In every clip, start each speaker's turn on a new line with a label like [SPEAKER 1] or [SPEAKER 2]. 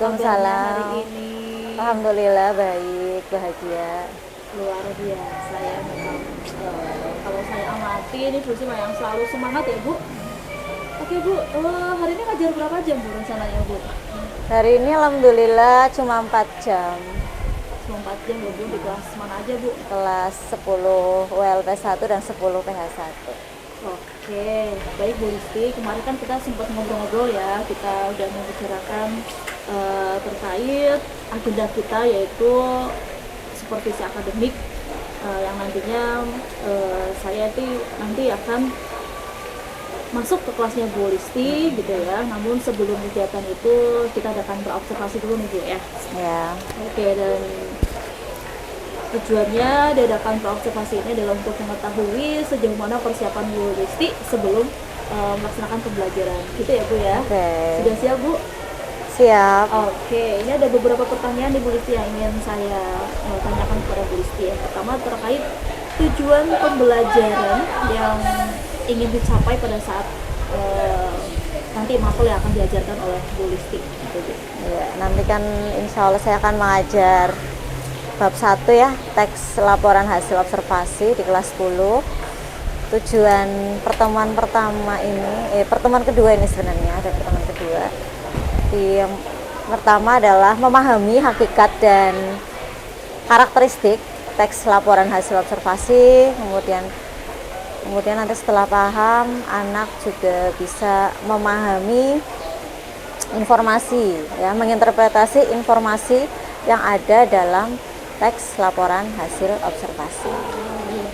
[SPEAKER 1] Waalaikumsalam.
[SPEAKER 2] hari ini?
[SPEAKER 1] Alhamdulillah baik, bahagia.
[SPEAKER 2] Luar biasa ya memang. Kalau saya amati ini Bu Sima yang selalu semangat ya Bu. Oke Bu, hari ini ngajar berapa jam Bu rencananya Bu?
[SPEAKER 1] Hari ini alhamdulillah cuma 4 jam.
[SPEAKER 2] Cuma 4 jam ya Bu, di kelas mana aja Bu?
[SPEAKER 1] Kelas 10 WLP 1 dan 10 PH 1.
[SPEAKER 2] Oke, baik Bu Listi. Kemarin kan kita sempat ngobrol-ngobrol ya, kita udah membicarakan terkait agenda kita yaitu supervisi akademik yang nantinya saya nanti akan masuk ke kelasnya Bu Listi gitu ya. Namun sebelum kegiatan itu kita akan berobservasi dulu nih Bu ya.
[SPEAKER 1] Ya.
[SPEAKER 2] Oke, dan tujuannya diadakan observasi ini adalah untuk mengetahui sejauh mana persiapan Bu Listi sebelum melaksanakan pembelajaran. Gitu ya Bu ya.
[SPEAKER 1] Oke.
[SPEAKER 2] Sudah siap Bu?
[SPEAKER 1] Siap.
[SPEAKER 2] Oke, ini ada beberapa pertanyaan nih Bu Listi yang ingin saya tanyakan kepada Bu Listi. Yang pertama terkait tujuan pembelajaran yang ingin dicapai pada saat nanti materi yang akan diajarkan oleh Bu Listi. Gitu, Bu.
[SPEAKER 1] Ya, nanti kan insya Allah saya akan mengajar bab 1 ya, teks laporan hasil observasi di kelas 10. Tujuan pertemuan pertama ini, pertemuan kedua ini sebenarnya, ada pertemuan kedua. Yang pertama adalah memahami hakikat dan karakteristik teks laporan hasil observasi, kemudian nanti setelah paham, anak juga bisa memahami informasi, ya, menginterpretasi informasi yang ada dalam teks laporan hasil observasi.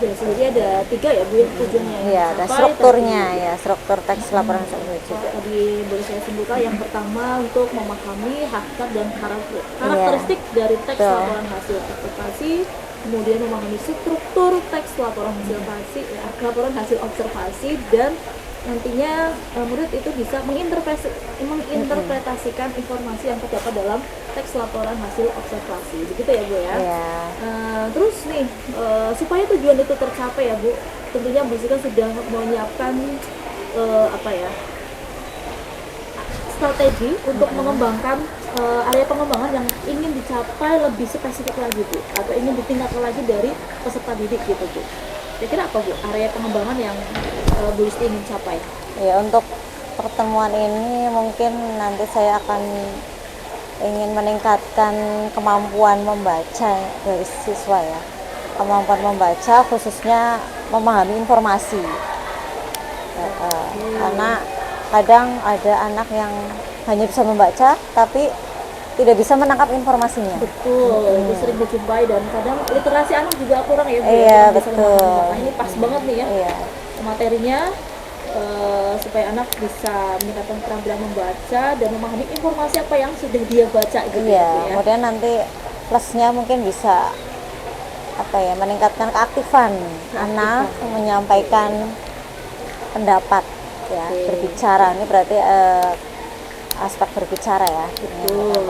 [SPEAKER 2] Jadi ada 3 ya Bu ya tujuannya.
[SPEAKER 1] Iya, ada strukturnya ya, struktur teks laporan hasil observasi juga.
[SPEAKER 2] Tadi boleh saya simpulkan yang pertama untuk memahami hakikat dan karakteristik dari teks laporan hasil observasi, kemudian memahami struktur teks laporan hasil observasi dan nantinya murid itu bisa menginterpretasikan informasi yang terdapat dalam teks laporan hasil observasi. Begitu ya Bu ya. Terus nih supaya tujuan itu tercapai ya Bu, tentunya Bu Sika sudah menyiapkan strategi untuk mengembangkan area pengembangan yang ingin dicapai lebih spesifik lagi Bu, atau ingin ditingkatkan lagi dari peserta didik gitu Bu. Kira-kira apa Bu area pengembangan yang Bu Listi ingin capai?
[SPEAKER 1] Ya, untuk pertemuan ini mungkin nanti saya akan ingin meningkatkan kemampuan membaca dari siswa ya. Kemampuan membaca khususnya memahami informasi. Karena kadang ada anak yang hanya bisa membaca tapi tidak bisa menangkap informasinya.
[SPEAKER 2] Betul, itu sering dijumpai dan kadang literasi anak juga kurang ya Bu.
[SPEAKER 1] Iya, betul.
[SPEAKER 2] Nah, ini pas banget nih ya.
[SPEAKER 1] Iya.
[SPEAKER 2] Materinya supaya anak bisa meningkatkan keterampilan membaca dan memahami informasi apa yang sudah dia baca gitu
[SPEAKER 1] Iya,
[SPEAKER 2] ya.
[SPEAKER 1] kemudian nanti plusnya mungkin bisa meningkatkan keaktifan anak menyampaikan pendapat ya, berbicara. Ini berarti aspek berbicara ya.
[SPEAKER 2] Betul.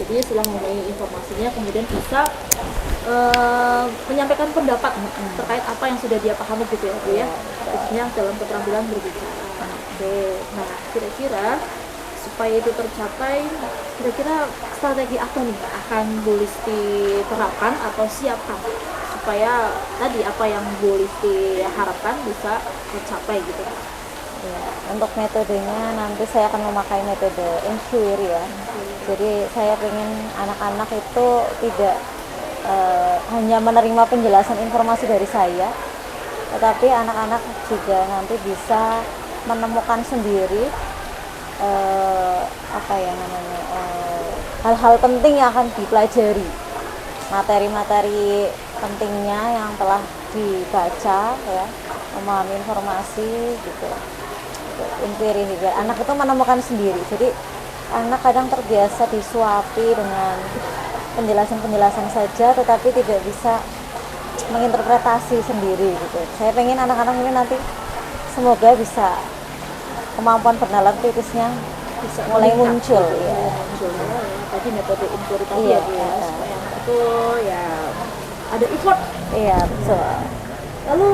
[SPEAKER 2] Jadi setelah memahami informasinya kemudian bisa menyampaikan pendapat terkait apa yang sudah dia pahami gitu ya Bu ya. Khususnya dalam keterampilan berbicara. Oke. Nah, kira-kira supaya itu tercapai, kira-kira strategi apa nih akan Bu Listi terapkan atau siapkan supaya tadi apa yang Bu Listi harapkan bisa tercapai gitu.
[SPEAKER 1] Ya, untuk metodenya nanti saya akan memakai metode inquiry ya. Jadi saya ingin anak-anak itu tidak hanya menerima penjelasan informasi dari saya, tetapi anak-anak juga nanti bisa menemukan sendiri hal-hal penting yang akan dipelajari, materi-materi pentingnya yang telah dibaca ya, memahami informasi gitu. Inquiry juga, anak itu menemukan sendiri. Jadi anak kadang terbiasa disuapi dengan penjelasan-penjelasan saja tetapi tidak bisa menginterpretasi sendiri gitu. Saya pengen anak-anak ini nanti semoga bisa kemampuan bernalar kritisnya bisa mulai muncul ya.
[SPEAKER 2] Tadi metode inquiry tadi ya Bu ya, supaya anak itu ya ada effort.
[SPEAKER 1] Iya, betul.
[SPEAKER 2] Lalu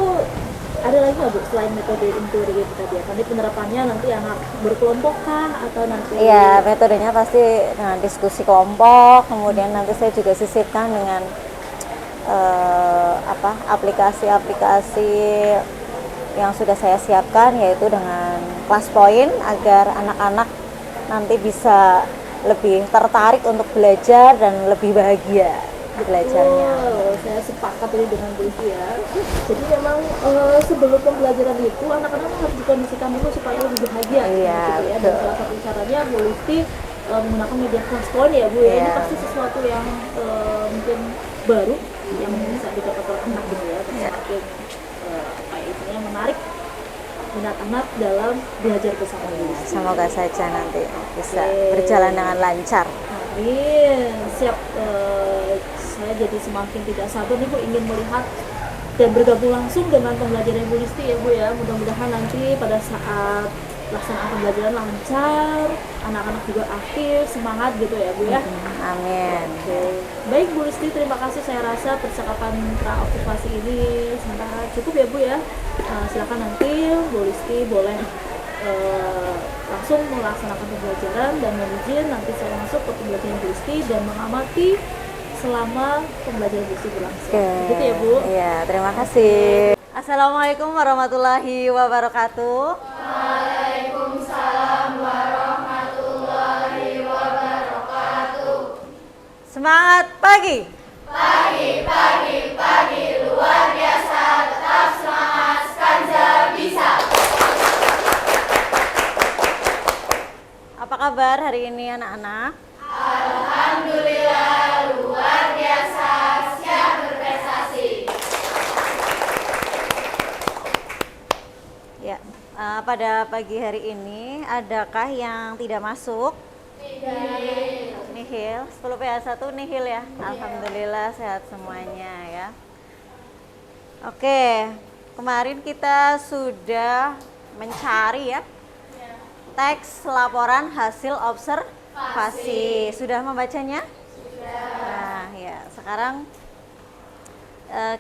[SPEAKER 2] ada lagi nggak Bu selain metode inquiry itu tadi ya? Nanti penerapannya nanti anak berkelompok kah atau nanti?
[SPEAKER 1] Iya, metodenya pasti dengan diskusi kelompok, kemudian nanti saya juga sisipkan dengan aplikasi-aplikasi yang sudah saya siapkan, yaitu dengan kelas point agar anak-anak nanti bisa lebih tertarik untuk belajar dan lebih bahagia di belajarnya.
[SPEAKER 2] Wow, saya sepakat ini dengan Bu Listi ya. Jadi memang sebelum pembelajaran itu anak-anak harus dikondisikan dulu supaya lebih bahagia.
[SPEAKER 1] Iya,
[SPEAKER 2] gitu ya. Dan
[SPEAKER 1] betul.
[SPEAKER 2] salah satu caranya Bu Listi menggunakan media kelas point ya Bu ya. Ini
[SPEAKER 1] Iya.
[SPEAKER 2] pasti sesuatu yang mungkin baru yang bisa didapat oleh anak gitu ya. Dan semakin menarik minat anak dalam belajar bersama Bu Listi.
[SPEAKER 1] Semoga saja nanti bisa berjalan dengan lancar.
[SPEAKER 2] Amin. Siap. Saya jadi semakin tidak sabar nih Bu, ingin melihat dan bergabung langsung dengan pembelajaran Bu Listi ya Bu ya. Mudah-mudahan nanti pada saat pelaksanaan pembelajaran lancar, anak-anak juga aktif, semangat gitu ya Bu ya.
[SPEAKER 1] Amin.
[SPEAKER 2] Baik Bu Listi, terima kasih. Saya rasa percakapan pra-observasi ini sementara cukup ya Bu ya. Silakan nanti Bu Listi boleh langsung melaksanakan pembelajaran dan mohon izin nanti saya masuk ke pembelajaran Bu Listi dan mengamati selama pembelajaran Bu Listi berlangsung. Gitu ya Bu.
[SPEAKER 1] Iya, terima kasih. Assalamualaikum warahmatullahi wabarakatuh. Semangat pagi. Apa kabar hari ini anak-anak? Ya, pada pagi hari ini adakah yang tidak masuk? Nihil. 10 PA1 nihil ya. Alhamdulillah sehat semuanya ya. Oke, kemarin kita sudah mencari ya teks laporan hasil observasi. Sudah membacanya? Nah, ya, sekarang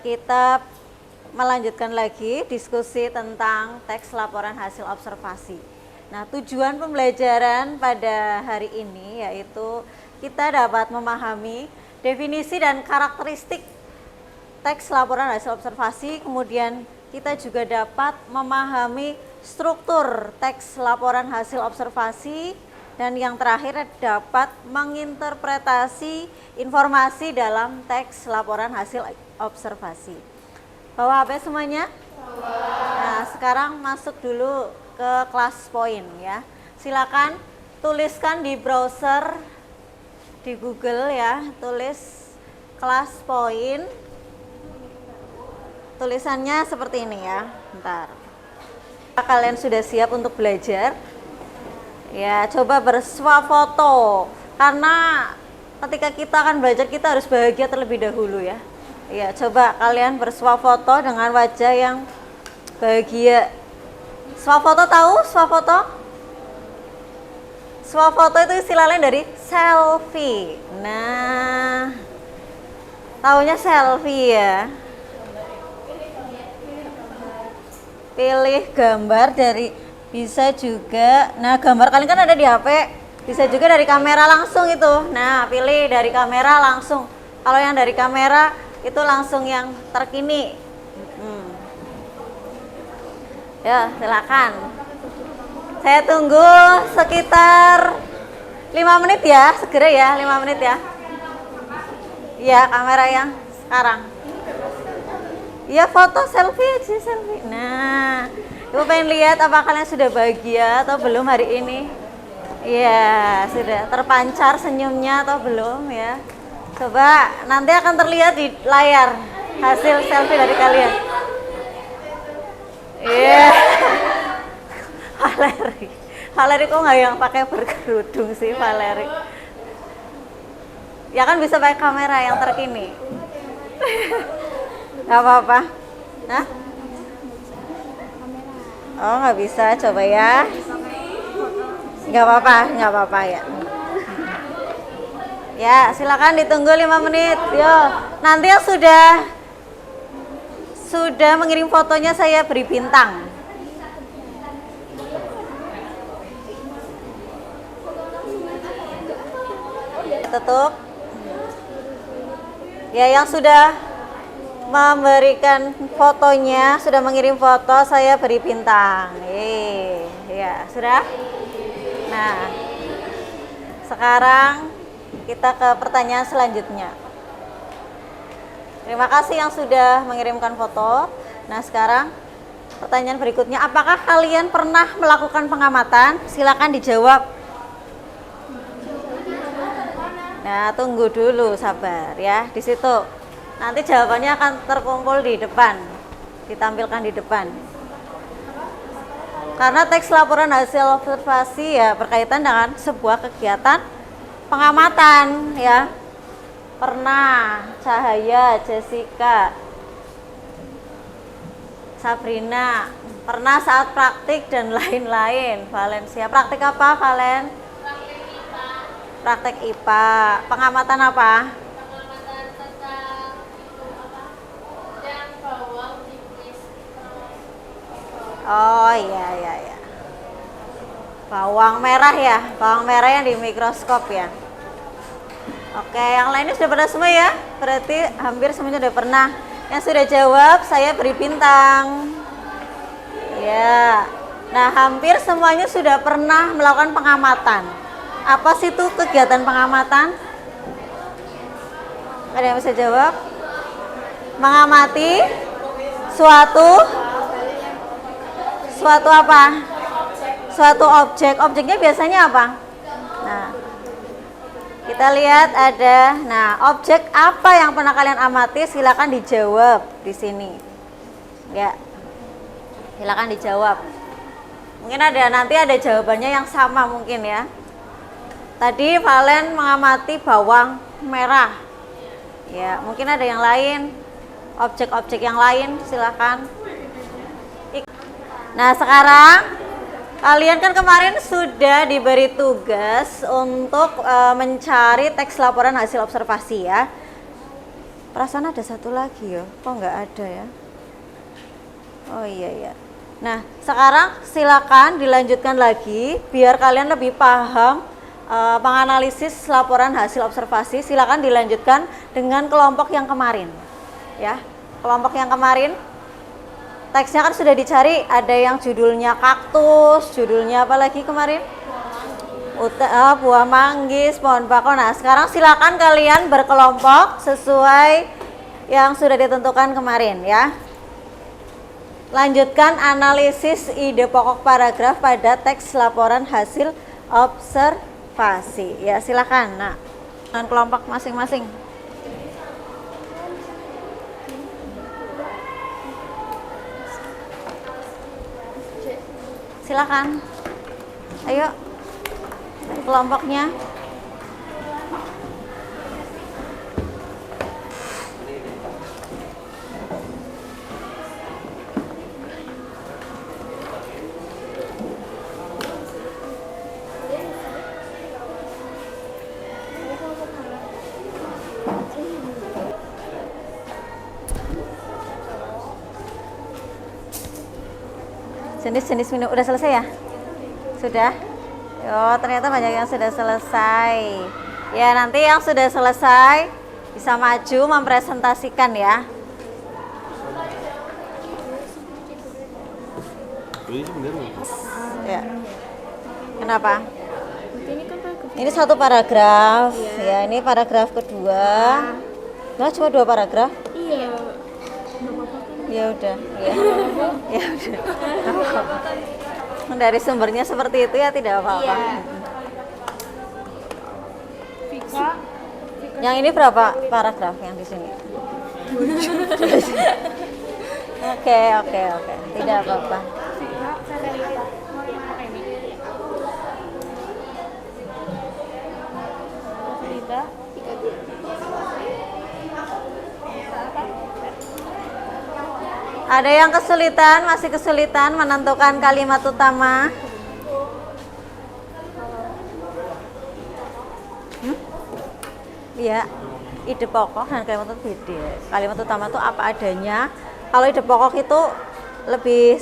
[SPEAKER 1] kita melanjutkan lagi diskusi tentang teks laporan hasil observasi. Nah, tujuan pembelajaran pada hari ini yaitu kita dapat memahami definisi dan karakteristik teks laporan hasil observasi, kemudian kita juga dapat memahami struktur teks laporan hasil observasi, dan yang terakhir dapat menginterpretasi informasi dalam teks laporan hasil observasi. Bawa HP semuanya? Nah, sekarang masuk dulu ke kelas point ya. Silakan tuliskan di browser di Google ya, tulis kelas point. Tulisannya seperti ini ya. Bentar. Kalian sudah siap untuk belajar? Ya, coba bersuah foto. Karena ketika kita akan belajar kita harus bahagia terlebih dahulu ya. Ya, coba kalian bersuah foto dengan wajah yang bahagia. Swafoto tahu? Swafoto? Swafoto itu istilah lain dari selfie. Nah, taunya selfie ya. Pilih gambar dari, bisa juga, nah gambar kalian kan ada di HP, bisa juga dari kamera langsung itu. Nah, pilih dari kamera langsung. Kalau yang dari kamera itu langsung yang terkini. Ya, silakan. Saya tunggu sekitar 5 menit ya, segera ya, 5 menit ya. Iya, kamera yang sekarang. Ya, foto selfie aja, selfie. Nah, Ibu pengen lihat apa kalian sudah bahagia atau belum hari ini? Iya, sudah terpancar senyumnya atau belum ya? Coba, nanti akan terlihat di layar hasil selfie dari kalian. Iya. Valeri. Valeri kok nggak yang pakai berkerudung sih, Valeri? Ya kan bisa pakai kamera yang terkini. Gak apa-apa. Hah? Oh, nggak bisa, coba ya. Nggak apa-apa ya. Ya, silakan ditunggu 5 menit. Yo, nanti yang sudah mengirim fotonya saya beri bintang. Tutup. Ya, yang sudah memberikan fotonya, sudah mengirim foto, saya beri bintang. Ya, sudah. Nah, sekarang kita ke pertanyaan selanjutnya. Terima kasih yang sudah mengirimkan foto. Nah, sekarang pertanyaan berikutnya, apakah kalian pernah melakukan pengamatan? Silakan dijawab. Nah, tunggu dulu, sabar ya. Di situ nanti jawabannya akan terkumpul di depan, ditampilkan di depan. Karena teks laporan hasil observasi ya berkaitan dengan sebuah kegiatan pengamatan ya. Pernah, Cahaya, Jessica, Sabrina, pernah saat praktik dan lain-lain. Valencia, praktik apa, Valen? Praktek IPA. Pengamatan apa?
[SPEAKER 3] Pengamatan tentang yang bawang di
[SPEAKER 1] Oh iya. Bawang merah ya, bawang merah yang di mikroskop ya. Oke, yang lainnya sudah pernah semua ya? Berarti hampir semuanya sudah pernah. Yang sudah jawab saya beri bintang. Ya. Nah, hampir semuanya sudah pernah melakukan pengamatan. Apa sih itu kegiatan pengamatan? Ada yang bisa jawab? Mengamati suatu apa? Suatu objek. Objeknya biasanya apa? Nah, kita lihat ada. Nah, objek apa yang pernah kalian amati? Silakan dijawab di sini. Ya, silakan dijawab. Mungkin nanti ada jawabannya yang sama mungkin ya. Tadi Valen mengamati bawang merah. Ya, mungkin ada yang lain, objek-objek yang lain, silakan. Nah, sekarang kalian kan kemarin sudah diberi tugas untuk mencari teks laporan hasil observasi ya. Perasaan ada satu lagi ya, kok nggak ada ya? Oh iya. Nah, sekarang silakan dilanjutkan lagi biar kalian lebih paham menganalisis laporan hasil observasi. Silakan dilanjutkan dengan kelompok yang kemarin ya. Kelompok yang kemarin teksnya kan sudah dicari, ada yang judulnya kaktus, judulnya apa lagi kemarin? Buah manggis, pohon bakau. Nah, sekarang silakan kalian berkelompok sesuai yang sudah ditentukan kemarin ya. Lanjutkan analisis ide pokok paragraf pada teks laporan hasil observasi. Ya, silakan. Nah, dengan kelompok masing-masing. Silakan. Ayo. Kelompoknya. Jenis-jenis minum udah selesai ya? Sudah? Oh, ternyata banyak yang sudah selesai. Ya, nanti yang sudah selesai bisa maju mempresentasikan ya. Ya. Kenapa? Ini satu paragraf. Ya, ini paragraf kedua. Nah, cuma 2 paragraf.
[SPEAKER 2] Iya.
[SPEAKER 1] Ya udah. Ya udah. Dari sumbernya seperti itu ya tidak apa-apa. Yang ini berapa paragraf yang di sini? Oke. Tidak apa-apa. Ada yang kesulitan, masih kesulitan menentukan kalimat utama? Iya, ide pokok dan kalimat utama beda. Kalimat utama itu apa adanya, Kalau ide pokok itu lebih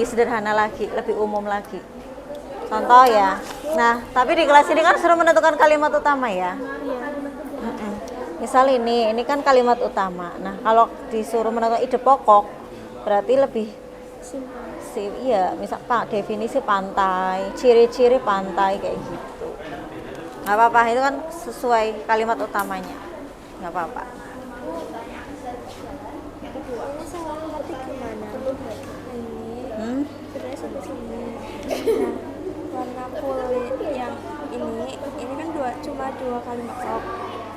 [SPEAKER 1] sederhana lagi, lebih umum lagi. Contoh ya. Nah, tapi di kelas ini kan suruh menentukan kalimat utama ya. Mm-mm. Misal ini kan kalimat utama. Nah, kalau disuruh menentukan ide pokok, berarti lebih iya, misal Pak definisi pantai, ciri-ciri pantai kayak gitu. Nggak apa-apa, itu kan sesuai kalimat utamanya. Nggak apa-apa.
[SPEAKER 4] Ini salah ngerti gimana? Ini sebenarnya sampai sini. Nah, warna kulit yang ini kan cuma dua kalimat kok.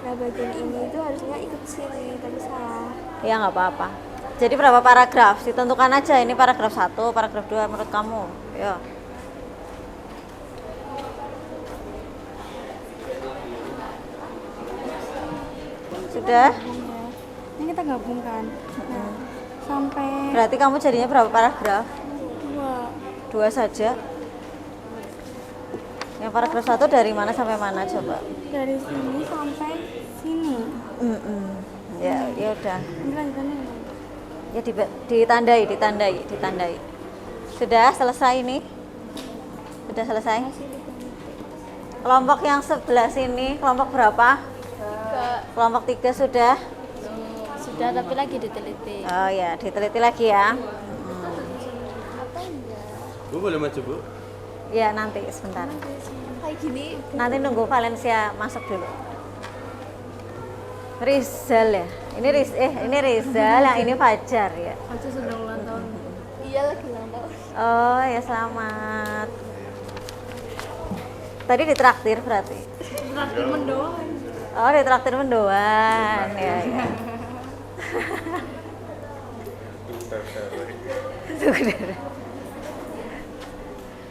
[SPEAKER 4] Nah, bagian ini itu harusnya ikut sini, tapi salah.
[SPEAKER 1] Ya nggak apa-apa. Jadi berapa paragraf? Ditentukan aja, ini paragraf 1, paragraf 2 menurut kamu. Ya. Sudah?
[SPEAKER 4] Ini kita gabungkan. Nah, sampai
[SPEAKER 1] Berarti kamu jadinya berapa paragraf?
[SPEAKER 4] 2.
[SPEAKER 1] 2 saja. Yang paragraf 1 dari mana sampai mana coba?
[SPEAKER 4] Dari sini sampai sini.
[SPEAKER 1] Ya, ya udah.
[SPEAKER 4] Ini lanjutannya.
[SPEAKER 1] Ya ditandai. Sudah selesai ini? Sudah selesai? Kelompok yang sebelah sini, kelompok berapa? Kelompok 3 sudah?
[SPEAKER 3] Sudah, tapi lagi diteliti.
[SPEAKER 1] Oh ya, diteliti lagi ya.
[SPEAKER 5] Bu boleh maju Bu?
[SPEAKER 1] Ya nanti sebentar.
[SPEAKER 4] Kayak gini.
[SPEAKER 1] Nanti nunggu Valencia masuk dulu. Rizal ya. Ini Rizal, yang ini Fajar ya.
[SPEAKER 3] Aja sedang ulang tahun.
[SPEAKER 4] Iya lagi ulang tahun.
[SPEAKER 1] Oh ya, selamat. Tadi ditraktir berarti.
[SPEAKER 3] Terakhir mendoan.
[SPEAKER 1] Oh, ditraktir mendoan. Ya, ya.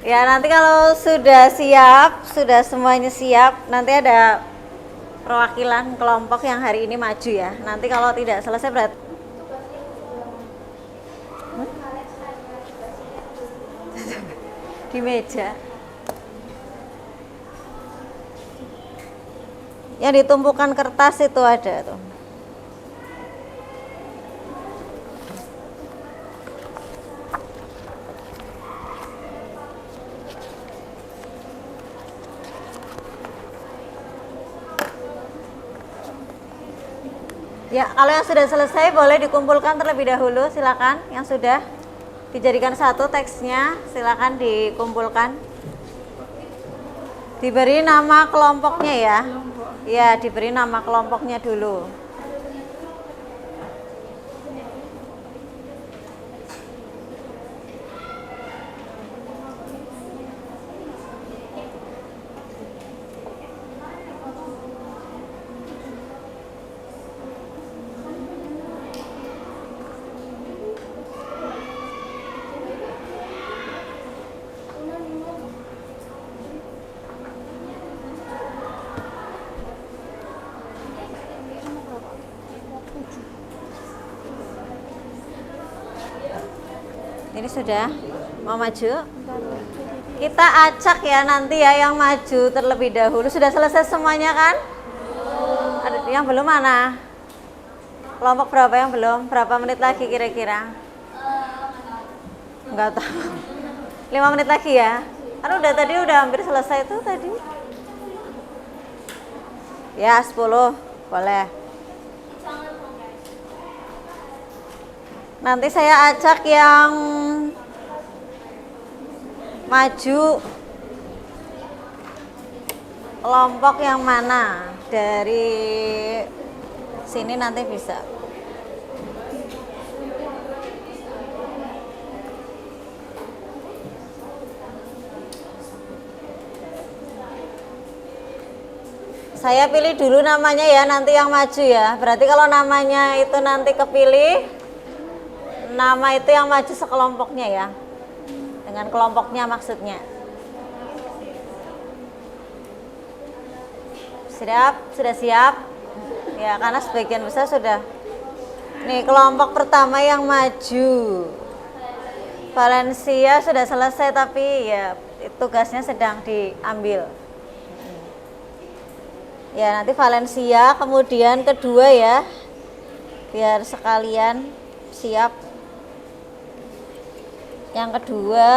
[SPEAKER 1] Ya, nanti kalau sudah siap, sudah semuanya siap, nanti ada perwakilan kelompok yang hari ini maju ya. Nanti kalau tidak selesai berarti di meja. Yang ditumpukan kertas itu ada tuh. Ya, kalau yang sudah selesai boleh dikumpulkan terlebih dahulu, silakan. Yang sudah dijadikan satu teksnya, silakan dikumpulkan. Diberi nama kelompoknya ya. Ya, diberi nama kelompoknya dulu. Ini sudah mau maju? Kita acak ya nanti ya yang maju terlebih dahulu. Sudah selesai semuanya kan? Ada yang belum mana? Kelompok berapa yang belum? Berapa menit lagi kira-kira? Enggak tahu. 5 menit lagi ya? Kan udah hampir selesai tuh tadi. Ya 10 boleh. Nanti saya acak yang maju kelompok yang mana dari sini nanti bisa. Saya pilih dulu namanya ya, nanti yang maju ya. Berarti kalau namanya itu nanti kepilih, nama itu yang maju sekelompoknya ya. Dengan kelompoknya maksudnya. Sudah siap? Ya, karena sebagian besar sudah. Nih, kelompok pertama yang maju. Valencia sudah selesai tapi ya tugasnya sedang diambil. Ya, nanti Valencia, kemudian kedua ya. Biar sekalian siap. Yang kedua,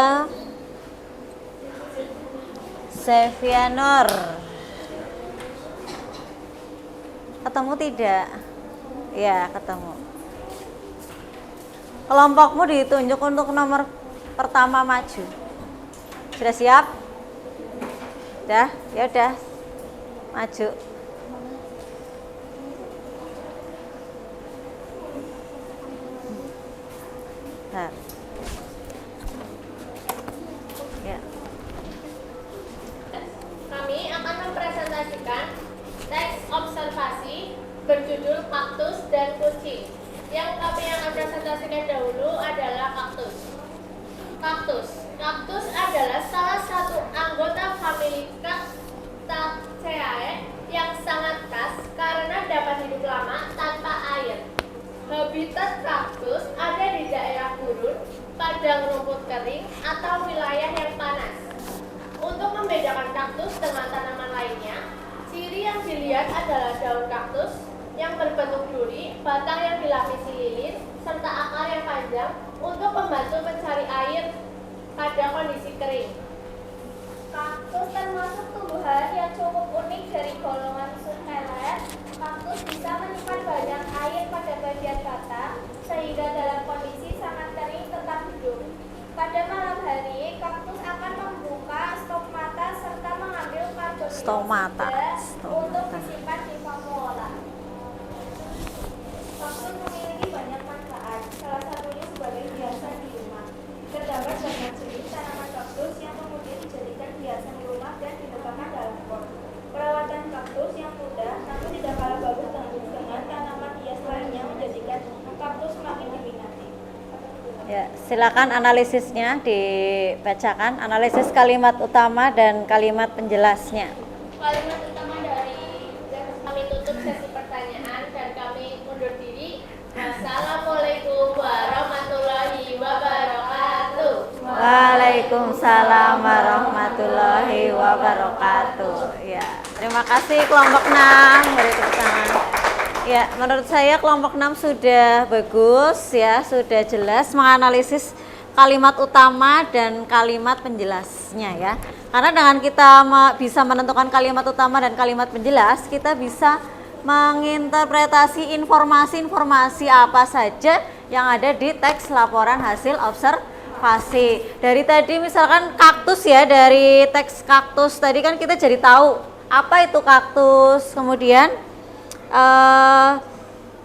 [SPEAKER 1] Sevianor. Ketemu tidak? Ya, ketemu. Kelompokmu ditunjuk untuk nomor pertama maju. Sudah siap? Udah, ya udah. Maju. Nah. Ya.
[SPEAKER 5] Kami akan mempresentasikan teks observasi berjudul kaktus dan kucing. Yang kami akan presentasikan dahulu adalah kaktus. Kaktus adalah salah satu anggota famili Cactaceae yang sangat khas karena dapat hidup lama tanpa air. Habitat kaktus ada di daerah gurun, padang rumput kering, atau wilayah yang panas. Untuk membedakan kaktus dengan tanaman lainnya, ciri yang dilihat adalah daun kaktus yang berbentuk duri, batang yang dilapisi lilin, serta akar yang panjang untuk membantu mencari air pada kondisi kering. Kaktus termasuk tumbuhan yang cukup unik dari golongan succulent. Kaktus bisa menyimpan banyak air pada bagian batang, sehingga dalam kondisi sangat kering tetap hidup. Pada malam hari, kaktus akan membuka stomata serta mengambil karbon
[SPEAKER 1] Stomata.
[SPEAKER 5] untuk disimpan di vakuola. Kaktus memiliki banyak manfaat, salah satunya sebagai hiasan di rumah. Terdapat banyak jenis tanaman kaktus yang kemudian dijadikan hiasan di rumah dan diletakkan dalam pot. Perawatan kaktus yang mudah namun tidak kalah bagus dengan tanaman hias lainnya menjadikan kaktus semakin diminati.
[SPEAKER 1] Ya, silakan analisisnya dibacakan, analisis kalimat utama dan kalimat penjelasnya.
[SPEAKER 5] Kalimat utama dari kami tutup sesi pertanyaan dan kami undur diri. Wassalamualaikum warahmatullahi wabarakatuh.
[SPEAKER 1] Waalaikumsalam warahmatullahi wabarakatuh. Ya, terima kasih kelompok 6. Beri tepuk tangan. Ya, menurut saya kelompok 6 sudah bagus ya, sudah jelas menganalisis kalimat utama dan kalimat penjelasnya ya. Karena dengan kita bisa menentukan kalimat utama dan kalimat penjelas, kita bisa menginterpretasi informasi-informasi apa saja yang ada di teks laporan hasil observasi. Dari tadi misalkan kaktus ya, dari teks kaktus tadi kan kita jadi tahu apa itu kaktus, kemudian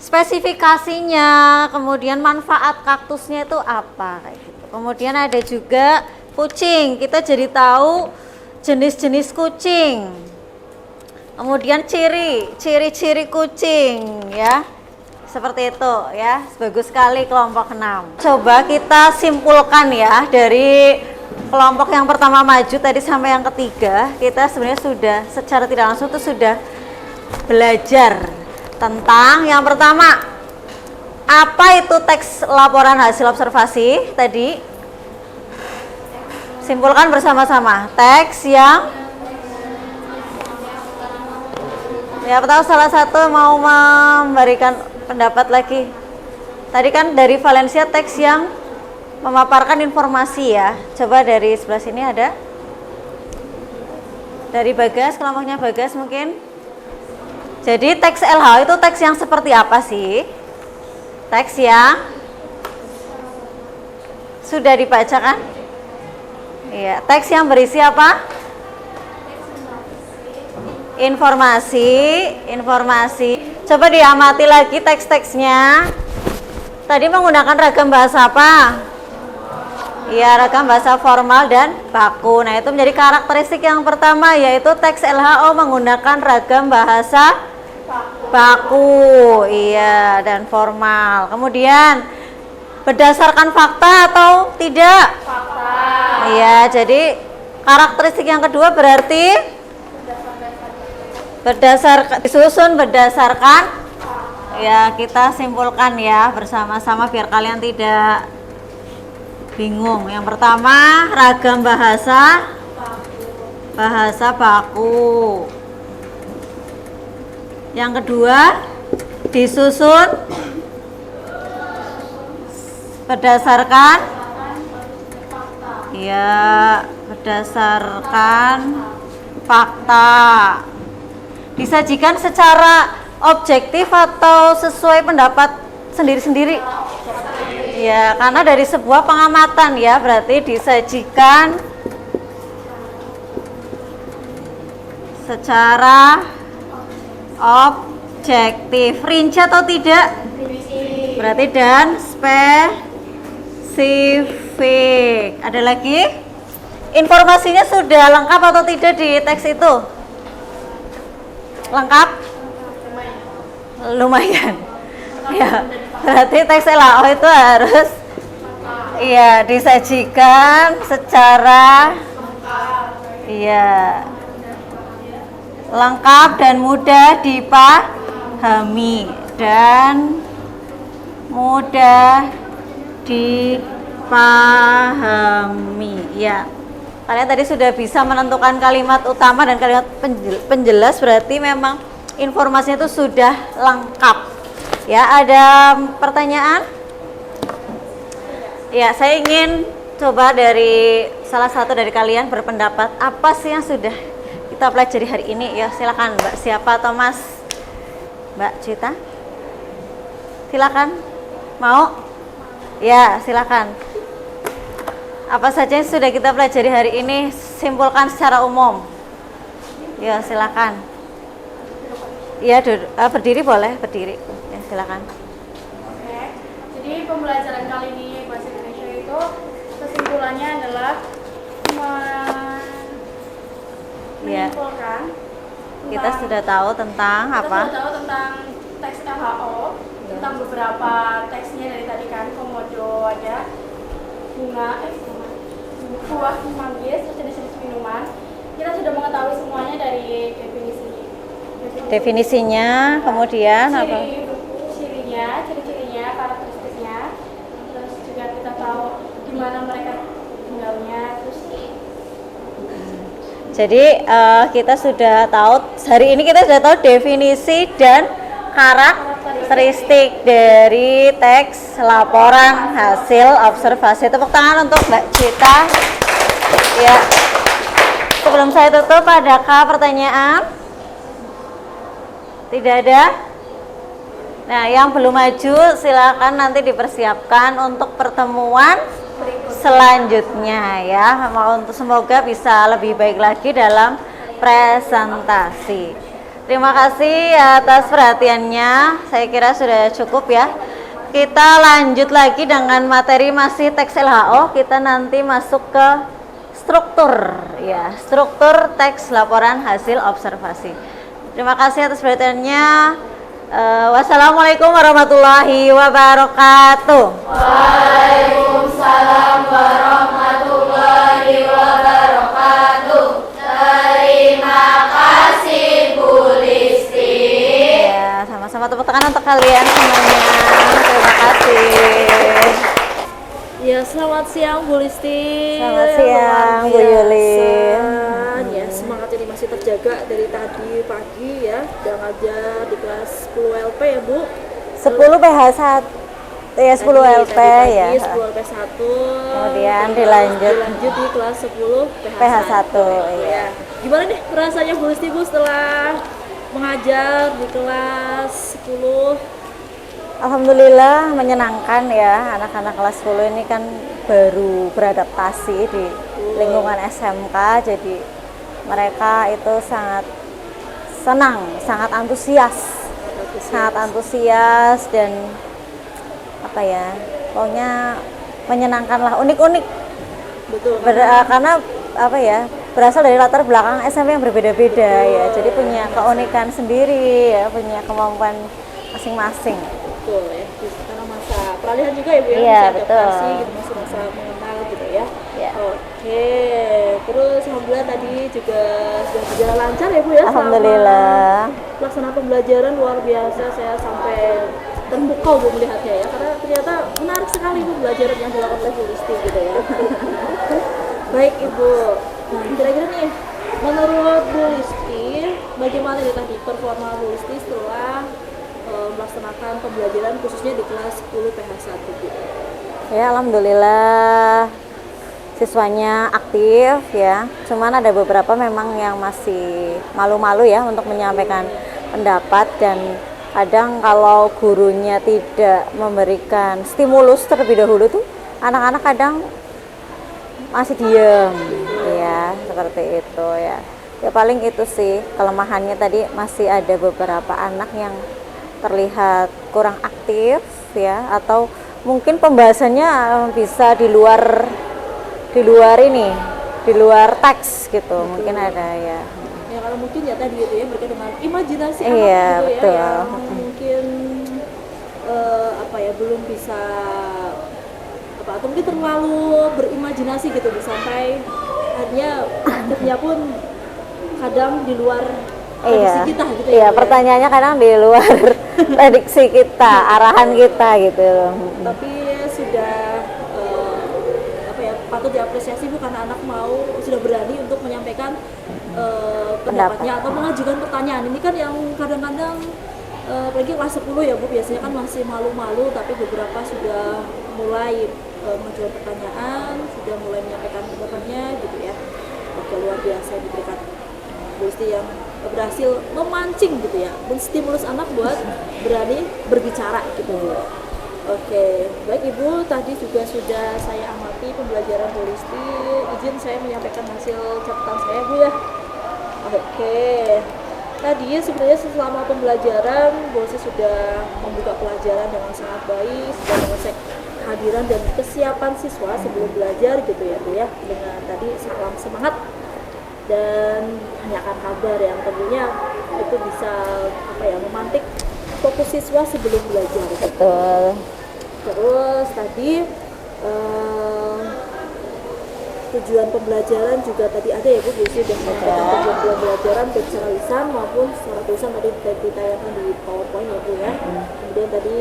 [SPEAKER 1] spesifikasinya, kemudian manfaat kaktusnya itu apa kayak gitu. Kemudian ada juga kucing, kita jadi tahu jenis-jenis kucing. Kemudian ciri-ciri kucing ya. Seperti itu ya. Bagus sekali kelompok 6. Coba kita simpulkan ya dari kelompok yang pertama maju tadi sampai yang ketiga, kita sebenarnya sudah secara tidak langsung itu sudah belajar tentang yang pertama, apa itu teks laporan hasil observasi tadi. Simpulkan bersama-sama. Teks yang ya, tahu salah satu mau memberikan pendapat lagi. Tadi kan dari Valencia teks yang memaparkan informasi ya. Coba dari sebelah sini ada. Dari Bagas, kelompoknya Bagas mungkin. Jadi teks LH itu teks yang seperti apa sih? Teks yang sudah dibacakan? Iya, teks yang berisi apa? Informasi. Coba diamati lagi teks-teksnya. Tadi menggunakan ragam bahasa apa? Iya, ragam bahasa formal dan baku. Nah, itu menjadi karakteristik yang pertama, yaitu teks LHO menggunakan ragam bahasa baku, iya, dan formal. Kemudian berdasarkan fakta atau tidak?
[SPEAKER 5] Fakta.
[SPEAKER 1] Iya, jadi karakteristik yang kedua berarti disusun berdasarkan. Ya, kita simpulkan ya bersama-sama biar kalian tidak bingung. Yang pertama, ragam bahasa baku. Yang kedua, disusun Berdasarkan ya, berdasarkan fakta. Disajikan secara objektif atau sesuai pendapat sendiri-sendiri? Ya, karena dari sebuah pengamatan ya, berarti disajikan secara objektif. Rinci atau tidak? Berarti dan spesifik. Ada lagi? Informasinya sudah lengkap atau tidak di teks itu? Lengkap? Lumayan. Ya, berarti teks LAO itu harus iya disajikan secara iya lengkap dan mudah dipahami ya. Kalian tadi sudah bisa menentukan kalimat utama dan kalimat penjelas, berarti memang informasinya itu sudah lengkap. Ya, ada pertanyaan? Ya, saya ingin coba dari salah satu dari kalian berpendapat apa sih yang sudah kita pelajari hari ini. Ya, silakan Mbak, siapa atau Mas? Mbak Cita? Silakan. Mau? Ya, silakan. Apa saja yang sudah kita pelajari hari ini, simpulkan secara umum. Ya, silakan. Ya, berdiri boleh, berdiri. Ya, silakan.
[SPEAKER 3] Oke, jadi pembelajaran kali ini bahasa Indonesia itu kesimpulannya adalah menyimpulkan
[SPEAKER 1] Kita sudah tahu tentang apa?
[SPEAKER 3] Kita sudah tahu tentang teks LHO, tentang beberapa teksnya dari tadi kan, komodo ada, buah manggis, terus jenis-jenis minuman. Kita sudah mengetahui semuanya dari
[SPEAKER 1] Definisinya, kemudian apa?
[SPEAKER 3] Ciri-cirinya, karakteristiknya. Terus juga kita tahu gimana mereka tinggalnya. Terus
[SPEAKER 1] Jadi kita sudah tahu, hari ini kita sudah tahu definisi dan karakteristik dari teks laporan hasil observasi. Tepuk tangan untuk Mbak Cita. Ya. Sebelum saya tutup, adakah pertanyaan? Tidak ada? Nah, yang belum maju silakan nanti dipersiapkan untuk pertemuan selanjutnya ya. Semoga bisa lebih baik lagi dalam presentasi. Terima kasih atas perhatiannya. Saya kira sudah cukup ya. Kita lanjut lagi dengan materi masih teks LHO. Kita nanti masuk ke struktur ya, struktur teks laporan hasil observasi. Terima kasih atas perhatiannya. Wassalamualaikum warahmatullahi wabarakatuh.
[SPEAKER 5] Waalaikumsalam warahmatullahi wabarakatuh. Terima kasih Bu Listi.
[SPEAKER 1] Ya, sama-sama tepuk tangan untuk kalian semuanya. Terima kasih.
[SPEAKER 2] Ya, selamat siang Bu Listi.
[SPEAKER 1] Selamat siang Bu Yuli.
[SPEAKER 2] Ya, semangat ini masih terjaga dari tadi pagi ya. Udah ngajar di kelas 10 LP ya Bu.
[SPEAKER 1] 10 PH1. Ya, 10 LP ya.
[SPEAKER 2] 10 LP 1.
[SPEAKER 1] Kemudian dilanjut
[SPEAKER 2] di kelas 10
[SPEAKER 1] PH1 ya.
[SPEAKER 2] Gimana nih rasanya Bu Listi Bu setelah mengajar di kelas 10?
[SPEAKER 1] Alhamdulillah menyenangkan ya, anak-anak kelas 10 ini kan baru beradaptasi di lingkungan SMK, jadi mereka itu sangat senang, sangat antusias dan apa ya, pokoknya menyenangkan lah, unik-unik.
[SPEAKER 2] Betul.
[SPEAKER 1] Karena apa ya, berasal dari latar belakang SMP yang berbeda-beda ya, jadi punya keunikan sendiri ya, punya kemampuan masing-masing.
[SPEAKER 2] Betul ya, karena masa peralihan juga ya Bu ya,
[SPEAKER 1] Iya,
[SPEAKER 2] masa
[SPEAKER 1] betul.
[SPEAKER 2] adaptasi gitu, masih masa mengenal gitu ya.
[SPEAKER 1] Ya.
[SPEAKER 2] Oke, terus alhamdulillah tadi juga sudah berjalan lancar ya Bu ya.
[SPEAKER 1] Alhamdulillah.
[SPEAKER 2] Selama pelaksanaan pembelajaran luar biasa, saya sampai terpukau Bu melihatnya ya, karena ternyata menarik sekali Bu pembelajaran yang dilakukan oleh Bu Listi gitu ya. Baik Ibu, nah kira-kira nih menurut Bu Listi bagaimana nih tadi performa Bu Listi setelah melaksanakan pembelajaran khususnya di kelas 10 PH1 Bu?
[SPEAKER 1] Ya, alhamdulillah siswanya aktif ya. Cuman ada beberapa memang yang masih malu-malu ya untuk menyampaikan pendapat, dan kadang kalau gurunya tidak memberikan stimulus terlebih dahulu tuh anak-anak kadang masih diem ya, seperti itu ya. Ya paling itu sih kelemahannya, tadi masih ada beberapa anak yang terlihat kurang aktif ya, atau mungkin pembahasannya bisa di luar ini, di luar teks gitu.
[SPEAKER 2] Betul.
[SPEAKER 1] Mungkin ada ya.
[SPEAKER 2] Ya kalau mungkin ya tadi itu ya berkaitan dengan imajinasi
[SPEAKER 1] Iya,
[SPEAKER 2] anak gitu
[SPEAKER 1] betul.
[SPEAKER 2] ya, yang mungkin apa ya, belum bisa apa, atau mungkin terlalu berimajinasi gitu sampai akhirnya aktifnya pun kadang di luar prediksi
[SPEAKER 1] Iya,
[SPEAKER 2] kita gitu
[SPEAKER 1] iya,
[SPEAKER 2] ya.
[SPEAKER 1] pertanyaannya kadang di luar prediksi kita, arahan kita gitu loh.
[SPEAKER 2] Tapi sudah apa ya, patut diapresiasi Bu karena anak mau sudah berani untuk menyampaikan pendapatnya atau mengajukan pertanyaan. Ini kan yang kadang-kadang apalagi kelas 10 ya Bu, biasanya kan masih malu-malu, tapi beberapa sudah mulai mengajukan pertanyaan, sudah mulai menyampaikan pendapatnya gitu ya. Oke, luar biasa diberikan Bu Listi yang berhasil memancing gitu ya, menstimulus anak buat berani berbicara gitu. Oke, baik Ibu, tadi juga sudah saya amati pembelajaran Bu Listi. Izin saya menyampaikan hasil catatan saya Bu ya. Oke, tadi sebenarnya selama pembelajaran Bu Listi sudah membuka pelajaran dengan sangat baik, sudah mengecek kehadiran dan kesiapan siswa sebelum belajar gitu ya Bu ya, dengan tadi salam semangat dan tanyakan kabar yang tentunya itu bisa apa ya, memantik fokus siswa sebelum belajar.
[SPEAKER 1] Betul.
[SPEAKER 2] Terus tadi tujuan pembelajaran juga tadi ada ya Bu, sudah menyampaikan tujuan pembelajaran baik secara lisan maupun secara tulisan tadi ditayangkan di PowerPoint ya Bu ya. Kemudian tadi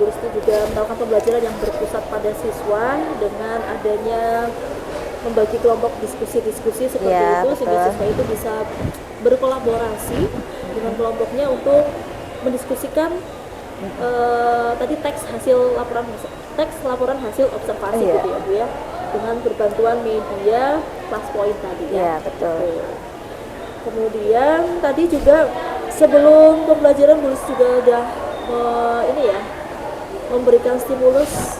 [SPEAKER 2] Bu Listi juga melakukan pembelajaran yang berpusat pada siswa dengan adanya membagi kelompok diskusi-diskusi seperti
[SPEAKER 1] Ya,
[SPEAKER 2] itu, sehingga
[SPEAKER 1] betul.
[SPEAKER 2] siswa itu bisa berkolaborasi dengan kelompoknya untuk mendiskusikan tadi teks laporan hasil observasi
[SPEAKER 1] Iya.
[SPEAKER 2] gitu ya Bu ya, dengan berbantuan media plus point tadi ya.
[SPEAKER 1] Iya, betul.
[SPEAKER 2] Kemudian tadi juga sebelum pembelajaran Bu Listi juga udah ini ya, memberikan stimulus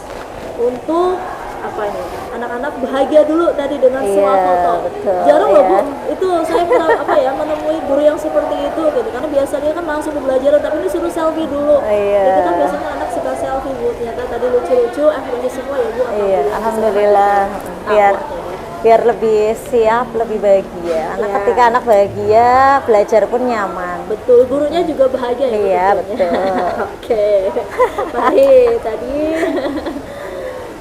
[SPEAKER 2] untuk apa ini, anak-anak bahagia dulu tadi dengan
[SPEAKER 1] Iya,
[SPEAKER 2] swafoto.
[SPEAKER 1] betul,
[SPEAKER 2] Jarang loh Bu,
[SPEAKER 1] iya.
[SPEAKER 2] itu saya pernah apa ya, menemui guru yang seperti itu gitu, karena biasanya kan langsung pembelajaran tapi ini suruh selfie dulu.
[SPEAKER 1] Iya.
[SPEAKER 2] Itu kan biasanya anak suka selfie Bu, ternyata tadi lucu-lucu, ekspresi semua ya Bu.
[SPEAKER 1] Iya, alhamdulillah. Biar lebih siap, lebih bahagia. Anak
[SPEAKER 2] Iya.
[SPEAKER 1] ketika anak bahagia, belajar pun nyaman.
[SPEAKER 2] Betul, gurunya juga bahagia ya Bu,
[SPEAKER 1] Iya,
[SPEAKER 2] tentunya.
[SPEAKER 1] betul.
[SPEAKER 2] Oke, baik. Tadi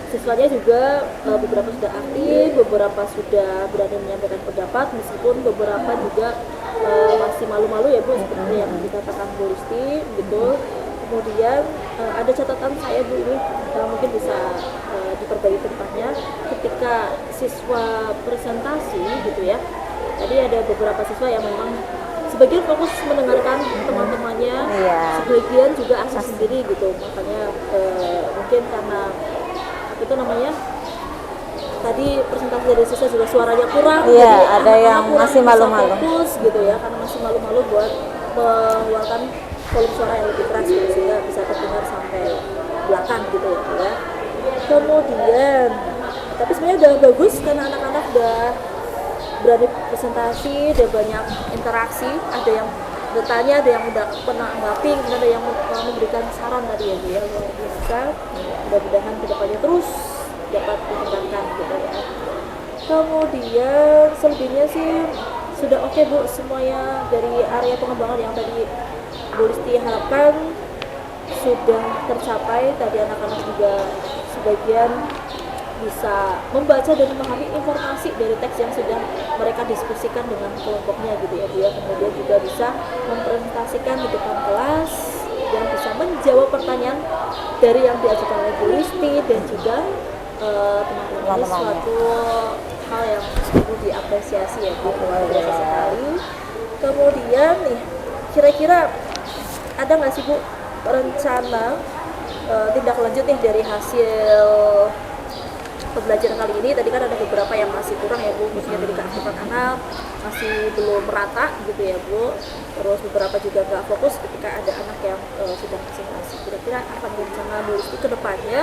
[SPEAKER 2] siswanya juga beberapa sudah aktif, beberapa sudah berani menyampaikan pendapat, meskipun beberapa juga masih malu-malu ya Bu, seperti yang dikatakan Bu Listi gitu. Kemudian ada catatan saya Bu ini, mungkin bisa diperbaiki ke depannya ketika siswa presentasi gitu ya. Tadi ada beberapa siswa yang memang sebagian fokus mendengarkan teman-temannya,
[SPEAKER 1] Iya.
[SPEAKER 2] sebagian juga asal sendiri gitu. Makanya mungkin karena itu namanya tadi presentasi dari siswa juga suaranya kurang,
[SPEAKER 1] Iya,
[SPEAKER 2] jadi
[SPEAKER 1] ada
[SPEAKER 2] anak-anak
[SPEAKER 1] yang
[SPEAKER 2] kurang
[SPEAKER 1] masih
[SPEAKER 2] bisa
[SPEAKER 1] malu-malu.
[SPEAKER 2] fokus gitu ya, karena masih malu-malu buat mengeluarkan volume suara yang lebih keras gitu, sehingga bisa terdengar sampai belakang gitu ya. Kemudian tapi sebenarnya udah bagus karena anak-anak udah berani presentasi, udah banyak interaksi, ada yang bertanya, ada yang udah pernah mapping, ada yang memberikan saran tadi ya Bu ya, luar biasa. Mudah-mudahan kedepannya terus dapat dikembangkan gitu ya. Kemudian selebihnya sih sudah oke Bu, semuanya dari area pengembangan yang tadi Bu Listi harapkan sudah tercapai. Tadi anak-anak juga sebagian bisa membaca dan memahami informasi dari teks yang sudah mereka diskusikan dengan kelompoknya gitu ya Bu ya. Kemudian juga bisa mempresentasikan di depan kelas dan bisa menjawab pertanyaan dari yang diajukan oleh Bu Listi dan juga teman-teman. Ini suatu hal yang perlu diapresiasi ya Bu, luar biasa sekali. Kemudian nih, kira-kira ada nggak sih Bu rencana tindak lanjut nih dari hasil pembelajaran kali ini. Tadi kan ada beberapa yang masih kurang ya Bu, khususnya tadi keaktifan anak masih belum merata gitu ya Bu, terus beberapa juga nggak fokus ketika ada anak yang sedang konsentrasi. Kira-kira apa nih rencana Bu Listi ke depannya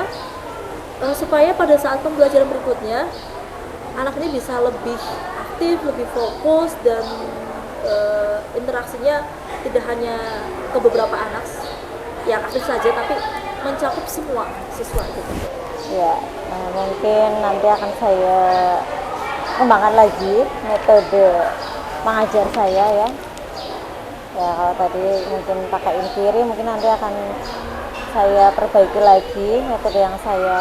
[SPEAKER 2] supaya pada saat pembelajaran berikutnya anak ini bisa lebih aktif, lebih fokus, dan interaksinya tidak hanya ke beberapa anak yang aktif saja, tapi mencakup semua siswa gitu.
[SPEAKER 1] Ya, mungkin nanti akan saya kembangkan lagi metode mengajar saya ya. Ya, kalau tadi mungkin pakai inkiri, mungkin nanti akan saya perbaiki lagi metode yang saya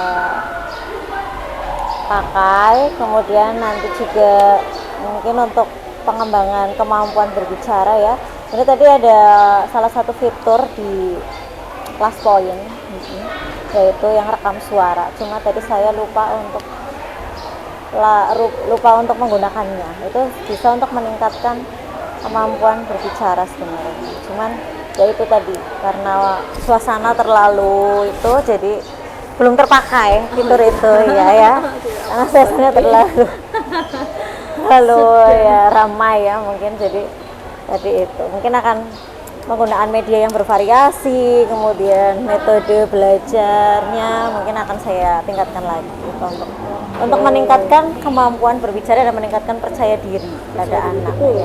[SPEAKER 1] pakai. Kemudian nanti juga mungkin untuk pengembangan kemampuan berbicara ya. Ini tadi ada salah satu fitur di Class Point, yaitu yang rekam suara. Cuma tadi saya lupa untuk menggunakannya. Itu bisa untuk meningkatkan kemampuan berbicara sebenarnya. Cuman ya itu tadi, karena suasana terlalu itu, jadi belum terpakai fitur itu ya. Karena suasana terlalu ya ramai ya, mungkin jadi tadi itu mungkin akan penggunaan media yang bervariasi, kemudian metode belajarnya mungkin akan saya tingkatkan lagi untuk meningkatkan kemampuan berbicara dan meningkatkan percaya diri pada anak.
[SPEAKER 2] Betul.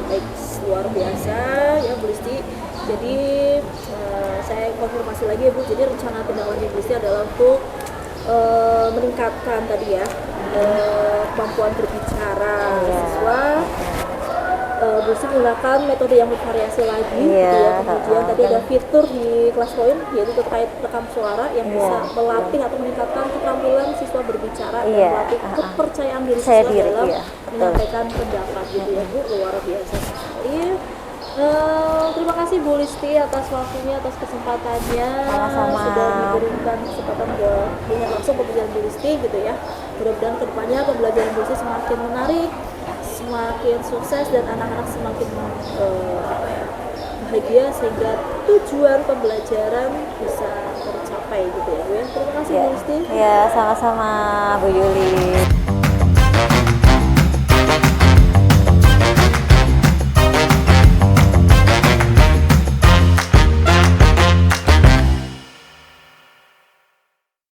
[SPEAKER 2] Baik, luar biasa ya Bu Listi. Jadi saya konfirmasi lagi ya Bu, jadi rencana tindak lanjut Bu Listi adalah untuk meningkatkan tadi ya kemampuan berbicara siswa. Bu Listi menggunakan metode yang bervariasi lagi gitu ya. Kemudian tadi ada fitur di Class Point yaitu terkait rekam suara yang bisa melatih atau meningkatkan keterampilan siswa berbicara dan melatih kepercayaan diri siswa dalam menyampaikan pendapat gitu ya Bu. Luar biasa sekali. Terima kasih Bu Listi atas waktunya, atas kesempatannya.
[SPEAKER 1] Sama-sama.
[SPEAKER 2] Sudah diberikan kesempatan buat melihat langsung pembelajaran Bu Listi gitu ya. Mudah-mudahan kedepannya pembelajaran Bu Listi semakin menarik, semakin sukses, dan anak-anak semakin bahagia sehingga tujuan pembelajaran bisa tercapai gitu ya Bu ya. Terima kasih Bu Listi.
[SPEAKER 1] Ya, sama-sama Bu Yuli.